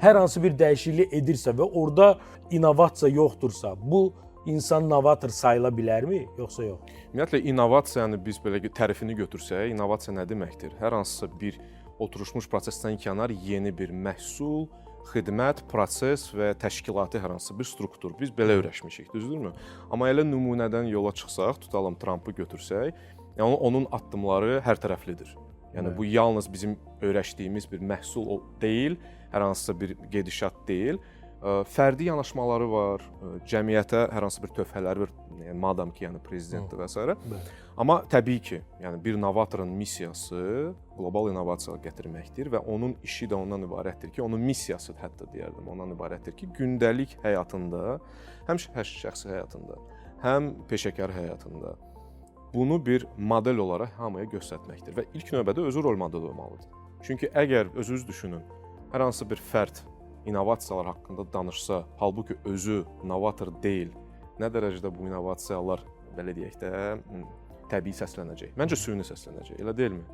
hər hansı bir dəyişiklik edirsə və orada innovasiya yoxdursa, bu insan novator sayıla bilərmi, yoxsa yox? Ümumiyyətlə, innovasiyanı biz belə tərifini götürsək, innovasiya nə deməkdir? Hər hansısa bir oturmuş prosesdən kənar yeni bir məhsul, xidmət, proses və təşkilati hər hansı bir struktur. Biz belə öyrəşmişik, düzdürmü? Amma elə nümunədən yola çıxsaq, tutalım Trumpı götürsək, yəni onun addımları hər tərəflidir. Yəni bu yalnız bizim öyrəşdiyimiz bir məhsul deyil, hər hansısa bir gedişat deyil. Fərdi yanaşmaları var, cəmiyyətə hər hansı bir töhfələri var, yəni madam ki, yəni prezidentdir və s. Amma təbii ki, yəni bir novatorun missiyası qlobal innovasiya gətirməkdir və onun işi də ondan ibarətdir ki, onun missiyası hətta deyərdim, ondan ibarətdir ki, gündəlik həyatında, həm şəxsi həyatında, həm peşəkar həyatında bunu bir model olaraq hamıya göstərməkdir və ilk növbədə özü rol model olmalıdır. Çünki əgər özünüz düşünün, hər hansı bir fərd innovasiyalar haqqında danışsa, halbuki özü novator deyil, nə dərəcədə bu innovasiyalar, belə deyək də, təbii səslənəcək? Məncə süni səslənəcək, elə deyilmi?